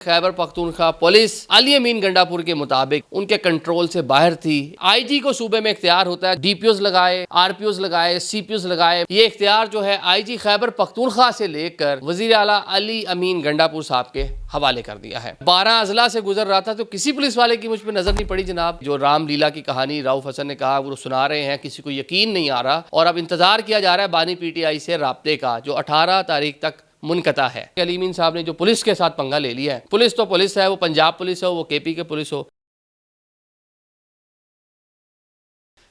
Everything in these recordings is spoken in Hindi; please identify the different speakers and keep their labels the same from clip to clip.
Speaker 1: खैबर पख्तूनख्वा पुलिस अली अमीन गंडापुर के मुताबिक उनके कंट्रोल से बाहर थी। आईजी को सूबे में इख्तियार होता है डीपीओज लगाए, आरपीओज लगाए, सीपीओज लगाए। ये इख्तियार जो है आईजी खैबर पख्तूनख्वा से लेकर वजीर आला अली अमीन गंडापुर साहब के हवाले कर दिया है। 12 अजला से गुजर रहा था तो किसी पुलिस वाले की मुझ पर नजर नहीं पड़ी जनाब। जो रामलीला की कहानी रऊफ हसन ने कहा वो सुना रहे हैं, किसी को यकीन नहीं आ रहा और अब इंतजार किया जा रहा है बानी पीटीआई से राब्ते का जो 18 तारीख तक मुनकता है। अली अमीन साहब ने जो पुलिस के साथ पंगा ले लिया है, पुलिस तो पुलिस है, वो पंजाब पुलिस हो, वो केपी के पुलिस हो।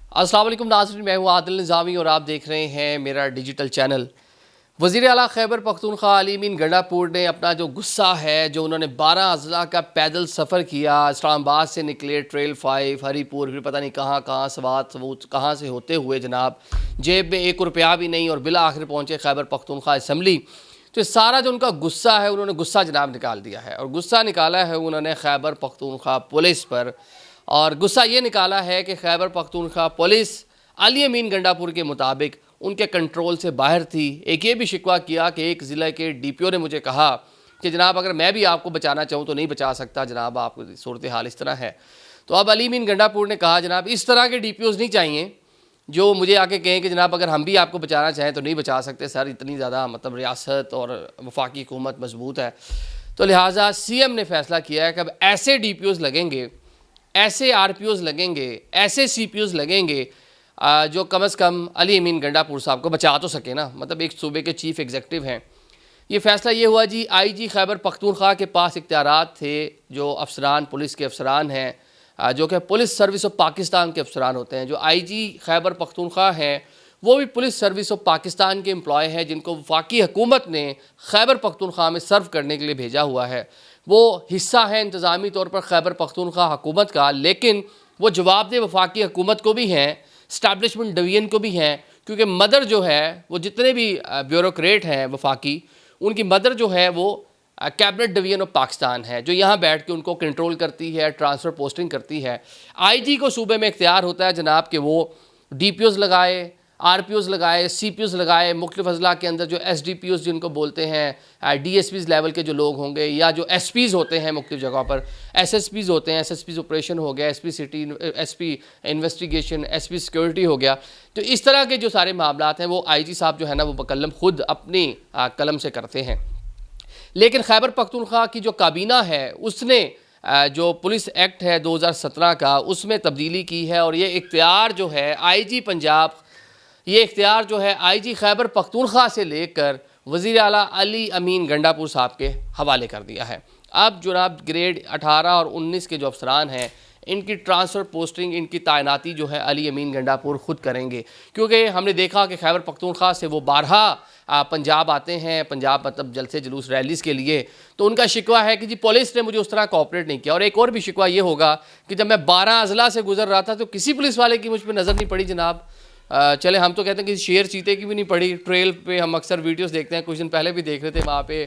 Speaker 1: अस्सलाम वालेकुम नाज़रीन, मैं हूँ आदिल निज़ामी और आप देख रहे हैं मेरा डिजिटल चैनल। वज़ीर आला खैबर पख्तूनख्वा अली अमीन गंडापुर ने अपना जो गुस्सा है, जो उन्होंने 12 अज़ला का पैदल सफ़र किया, इस्लामाबाद से निकले ट्रेल 5 हरीपुर, फिर पता नहीं कहाँ कहाँ सवात सबूत कहाँ से होते हुए जनाब, जेब में 1 रुपया भी नहीं और बिला आखिर पहुँचे खैबर पख्तूनख्वा असम्बली। तो सारा जो उनका गुस्सा है, उन्होंने गुस्सा जनाब निकाल दिया है और गुस्सा निकाला है उन्होंने खैबर पख्तूनख्वा पुलिस पर। और गुस्सा ये निकाला है कि खैबर पख्तूनख्वा पुलिस अली अमीन गंडापुर के मुताबिक उनके कंट्रोल से बाहर थी। एक ये भी शिकवा किया कि एक ज़िले के डीपीओ ने मुझे कहा कि जनाब अगर मैं भी आपको बचाना चाहूँ तो नहीं बचा सकता जनाब, आपको सूरत हाल इस तरह है। तो अब अली अमीन गंडापुर ने कहा जनाब इस तरह के डीपीओज़ नहीं चाहिए जो मुझे आके कहें कि जनाब अगर हम भी आपको बचाना चाहें तो नहीं बचा सकते सर, इतनी ज़्यादा मतलब रियासत और वफाकी हुकूमत मजबूत है। तो लिहाजा सीएम ने फैसला किया है कि अब ऐसे डीपीओज़ लगेंगे, ऐसे आरपीओज़ लगेंगे, ऐसे सीपीओज़ लगेंगे जो कम से कम अली अमीन गंडापुर साहब को बचा तो सके ना, मतलब एक सूबे के चीफ़ एग्जीक्यूटिव हैं। ये फ़ैसला ये हुआ जी, आईजी खैबर पख्तूनख्वा के पास इख्तियारात थे, जो अफसरान पुलिस के अफसरान हैं जो कि पुलिस सर्विस ऑफ पाकिस्तान के अफसरान होते हैं। जो आईजी खैबर पख्तूनख्वा हैं वो भी पुलिस सर्विस ऑफ पाकिस्तान के एम्प्लॉय हैं जिनको वफाकी हुकूमत ने खैबर पख्तूनख्वा में सर्व करने के लिए भेजा हुआ है। वो हिस्सा है इंतज़ामी तौर पर खैबर पख्तूनख्वा हुकूमत का, लेकिन वो जवाबदेह वफाकी हुकूमत को भी हैं, इस्टेब्लिशमेंट डिवीजन को भी हैं, क्योंकि मदर जो है वो जितने भी ब्यूरोक्रेट हैं वफाकी, उनकी मदर जो है वो कैबिनेट डिवीजन ऑफ पाकिस्तान है जो यहाँ बैठ के उनको कंट्रोल करती है, ट्रांसफ़र पोस्टिंग करती है। आईजी को सूबे में इख्तियार होता है जनाब कि वो डीपीओज़ लगाए, आरपीओज़ लगाए, सीपीओज़ लगाए, मुख्तलिफ अज़ला के अंदर जो एसडीपीओज़ जिनको बोलते हैं, डीएसपीज़ लेवल के जो लोग होंगे या जो एसपीज़ होते हैं मुख्तलिफ जगह पर, एसएसपीज़ होते हैं, एसएसपीज़ ऑपरेशन हो गया, SP city, SP investigation, SP security हो गया। तो इस तरह के जो सारे मामलात हैं वो आईजी साहब जो है ना वो बकलम ख़ुद अपनी कलम से करते हैं। लेकिन खैबर पख्तूनख्वा की जो काबीना है उसने जो पुलिस एक्ट है 2017 का उसमें तब्दीली की है और ये इख्तियार जो है आईजी पंजाब, ये इख्तियार जो है आईजी खैबर पख्तूनख्वा से लेकर वज़ीर आला अली अमीन गंडापुर साहब के हवाले कर दिया है। अब जनाब ग्रेड 18 और 19 के जो अफसरान हैं इनकी ट्रांसफ़र पोस्टिंग, इनकी तैनाती जो है अली अमीन गंडापुर ख़ुद करेंगे, क्योंकि हमने देखा कि खैबर पख्तूनख्वा से वो 12 पंजाब आते हैं, पंजाब मतलब जलसे जुलूस रैलीज़ के लिए। तो उनका शिकवा है कि जी पुलिस ने मुझे उस तरह कोऑपरेट नहीं किया। और एक और भी शिकवा ये होगा कि जब मैं 12 अज़ला से गुजर रहा था तो किसी पुलिस वाले की मुझ पर नज़र नहीं पड़ी जनाब। चले हम तो कहते हैं कि शेर चीते की भी नहीं पड़ी। ट्रेल पे हम अक्सर वीडियोस देखते हैं, कुछ दिन पहले भी देख रहे थे, वहाँ पे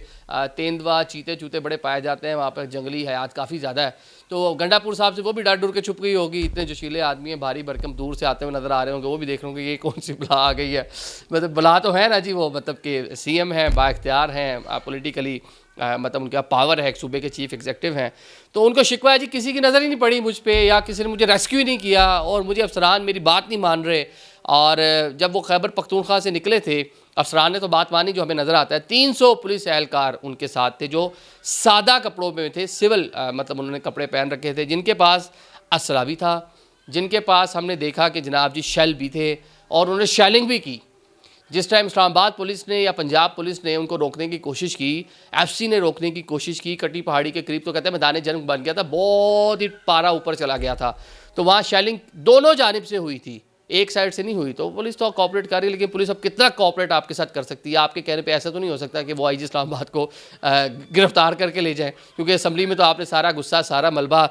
Speaker 1: तेंदुआ चीते चूते बड़े पाए जाते हैं, वहाँ पर जंगली हयात काफ़ी ज़्यादा है। तो गंडापुर साहब से वो भी डर डर के छुप गई होगी, इतने जोशीले आदमी हैं, भारी भरकम दूर से आते हुए नज़र आ रहे होंगे, वो भी देख रहे होंगे ये कौन सी बला आ गई है। मतलब बला तो है ना जी, वो मतलब कि सीएम हैं, बाइख्तियार हैं, पोलिटिकली मतलब उनका पावर है, एक सूबे के चीफ़ एग्जीक्यूटिव हैं। तो उनको शिकवा है जी किसी की नज़र ही नहीं पड़ी मुझ पर, या किसी ने मुझे रेस्क्यू ही नहीं किया और मुझे अफसरान मेरी बात नहीं मान रहे। और जब वो खैबर पख्तूनख्वा से निकले थे अफसरान ने तो बात मानी, जो हमें नज़र आता है 300 पुलिस एहलकार उनके साथ थे जो सादा कपड़ों में थे, सिविल मतलब उन्होंने कपड़े पहन रखे थे, जिनके पास असला भी था, जिनके पास हमने देखा कि जनाब जी शेल भी थे और उन्होंने शेलिंग भी की। जिस टाइम इस्लामाबाद पुलिस ने या पंजाब पुलिस ने उनको रोकने की कोशिश की, एफसी ने रोकने की कोशिश की कटी पहाड़ी के करीब, तो कहते हैं मैदान जंग बन गया था, बहुत ही पारा ऊपर चला गया था। तो वहाँ शेलिंग दोनों जानिब से हुई थी, एक साइड से नहीं हुई। तो पुलिस तो कोऑपरेट कर रही है, लेकिन पुलिस अब कितना कोऑपरेट आपके साथ कर सकती है? आपके कहने पे ऐसा तो नहीं हो सकता कि वो आईजी इस्लामाबाद को गिरफ्तार करके ले जाए, क्योंकि असम्बली में तो आपने सारा गुस्सा, सारा मलबा,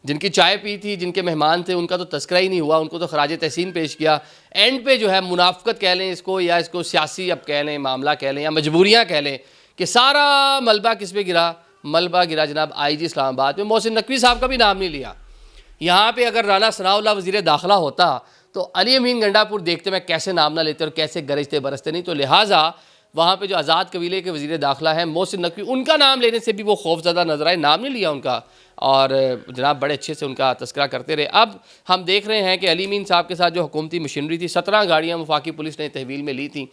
Speaker 1: जिनकी चाय पी थी, जिनके मेहमान थे, उनका तो तस्करा ही नहीं हुआ, उनको तो खराज तहसीन पेश किया। एंड पे जो है मुनाफकत कह लें इसको, या इसको सियासी अब कह लें, मामला कह लें, या मजबूरियाँ कह लें, कि सारा मलबा किस पे गिरा? मलबा गिरा जनाब आईजी इस्लामाबाद में। मोहसिन नकवी साहब का भी नाम नहीं लिया। यहाँ पे अगर राना सनाउल्लाह वज़ीर दाखिला होता तो अली अमीन गंडापुर देखते मैं कैसे नाम ना लेते और कैसे गरजते बरसते नहीं। तो लिहाजा वहाँ पे जो आज़ाद कबीले के वज़ीर दाखिला हैं मोहसिन नकवी, उनका नाम लेने से भी वो खौफज़दा नजर आए, नाम नहीं लिया उनका, और जनाब बड़े अच्छे से उनका तस्करा करते रहे। अब हम देख रहे हैं कि अली मीन साहब के साथ जो हुकूमती मशीनरी थी, 17 गाड़ियाँ वफाकी पुलिस ने तहवील में ली थी,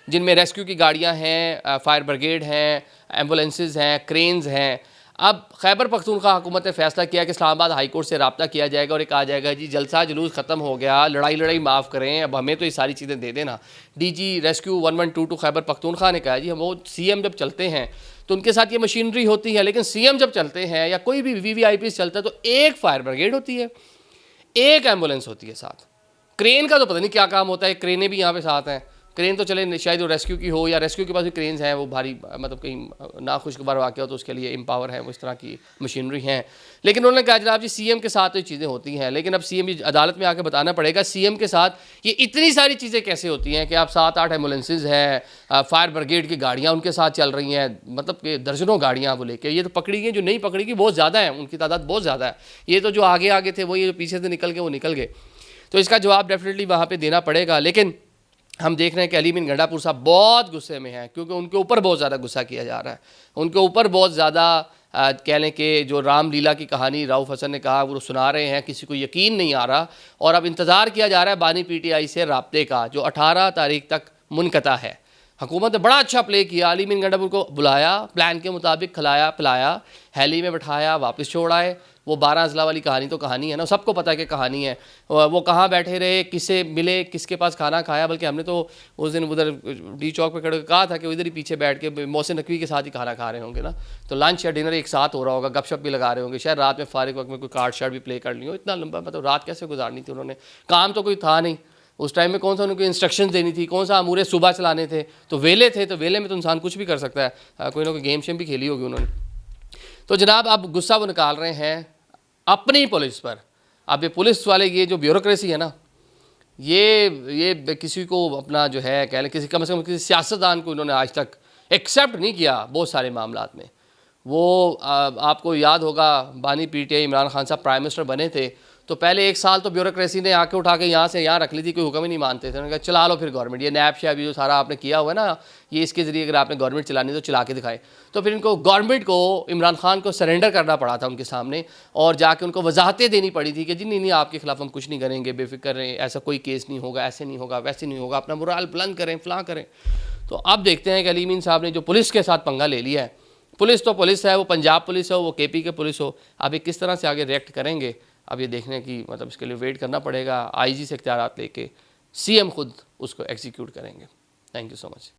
Speaker 1: जिनमें रेस्क्यू की गाड़ियाँ हैं, फायर ब्रिगेड हैं, एम्बुलेंसेज हैं, क्रेन्स हैं। अब खैबर पख्तूनख्वा हुकूमत ने फैसला किया कि इस्लामाबाद हाई कोर्ट से रब्ता किया जाएगा और ये कहा जाएगा जी जलसा जुलूस ख़त्म हो गया, लड़ाई माफ़ करें, अब हमें तो ये सारी चीज़ें दे देना। DG रेस्क्यू 1122 खैबर पख्तूनख्वा ने कहा जी हम वो CM जब चलते हैं तो उनके साथ ये मशीनरी होती है, लेकिन CM जब चलते हैं या कोई भी VVIP चलता है तो एक फायर ब्रिगेड होती है, एक एम्बुलेंस होती है साथ। क्रेन का तो पता नहीं क्या काम होता है, क्रेनें भी यहाँ पे साथ हैं। क्रेन तो चले शायद वो रेस्क्यू की हो, या रेस्क्यू के पास भी क्रेन्स हैं, वो भारी मतलब कहीं नाखुशगवार वाक़या हो तो उसके लिए एम्पावर है, वो इस तरह की मशीनरी हैं। लेकिन उन्होंने कहा जनाब जी CM के साथ तो चीज़ें होती हैं, लेकिन अब CM अदालत में आके बताना पड़ेगा CM के साथ ये इतनी सारी चीज़ें कैसे होती हैं कि आप 7-8 एम्बुलेंसेज हैं, फायर ब्रिगेड की गाड़ियाँ उनके साथ चल रही हैं, मतलब कि दर्जनों गाड़ियाँ वो लेके। ये तो पकड़ी गई, जो नहीं पकड़ी गई बहुत ज़्यादा है, उनकी तादाद बहुत ज़्यादा है। ये तो जो आगे आगे थे वो, ये जो पीछे से निकल गए वो निकल गए। तो इसका जवाब डेफिनेटली वहाँ पर देना पड़ेगा। लेकिन हम देख रहे हैं कि अली मीन गंडापुर साहब बहुत गुस्से में हैं, क्योंकि उनके ऊपर बहुत ज़्यादा गुस्सा किया जा रहा है। उनके ऊपर बहुत ज़्यादा कह लें कि जो रामलीला की कहानी राउफ हसन ने कहा वो सुना रहे हैं, किसी को यकीन नहीं आ रहा, और अब इंतज़ार किया जा रहा है बानी PTI से राब्ते का, जो 18 तारीख तक मुनक़ता है। हुकूमत ने बड़ा अच्छा प्ले किया, अली मीन गंडापुर को बुलाया, प्लान के मुताबिक खिलाया पिलाया, हेली में बैठाया, वापस छोड़ आए। वो 12 अजला वाली कहानी तो कहानी है ना, सबको पता है कि कहानी है। वो कहाँ बैठे रहे, किससे मिले, किसके पास खाना खाया, बल्कि हमने तो उस दिन उधर D चौक पे खड़े कहा था कि उधर ही पीछे बैठ के मोहसिन नकवी के साथ ही खाना खा रहे होंगे ना, तो लंच या डिनर एक साथ हो रहा होगा, गपशप भी लगा रहे होंगे, शायद रात में फारिग वक्त में कोई कार्ड शार्ड भी प्ले कर ली हो। इतना लंबा मतलब रात कैसे गुजारनी थी उन्होंने, काम तो कोई था नहीं उस टाइम में, कौन सा उनको इंस्ट्रक्शन देनी थी, कौन सा अमूरे सुबह चलाने थे, तो वेले थे, तो वेले में तो इंसान कुछ भी कर सकता है। कोई ना कोई गेम शेम भी खेली होगी उन्होंने। तो जनाब अब गुस्सा वो निकाल रहे हैं अपनी पुलिस पर। अब ये पुलिस वाले, ये जो ब्यूरोक्रेसी है ना, ये किसी को अपना जो है कह लें, किसी कम से कम किसी सियासतदान को इन्होंने आज तक एक्सेप्ट नहीं किया बहुत सारे मामलात में। वो आपको याद होगा बानी PTI इमरान खान साहब प्राइम मिनिस्टर बने थे तो पहले 1 साल तो ब्यूरोक्रेसी ने आके उठा के यहाँ से यहाँ रख ली थी, कोई हुक्म ही नहीं मानते थे। उन्होंने कहा चला लो फिर गवर्नमेंट, ये नैब शैब जो सारा आपने किया हुआ है ना, ये इसके ज़रिए अगर आपने गवर्नमेंट चलानी तो चला के दिखाए। तो फिर इनको गवर्नमेंट को, इमरान खान को सरेंडर करना पड़ा था उनके सामने, और जाके उनको वजाहतें देनी पड़ी थी कि जी नहीं आपके खिलाफ हम कुछ नहीं करेंगे, बेफिक्र रहें, ऐसा कोई केस नहीं होगा, ऐसे नहीं होगा, वैसे नहीं होगा, अपना मुराल बुलंद करें, फलां करें। तो अब देखते हैं कि अली मीन साहब ने जो पुलिस के साथ पंगा ले लिया है, पुलिस तो पुलिस है, वो पंजाब पुलिस हो, वो KP के पुलिस हो, अब ये किस तरह से आगे रिएक्ट करेंगे, अब ये देखने की मतलब इसके लिए वेट करना पड़ेगा। IG से इख्तियारात लेके CM खुद उसको एग्जीक्यूट करेंगे। Thank you so much.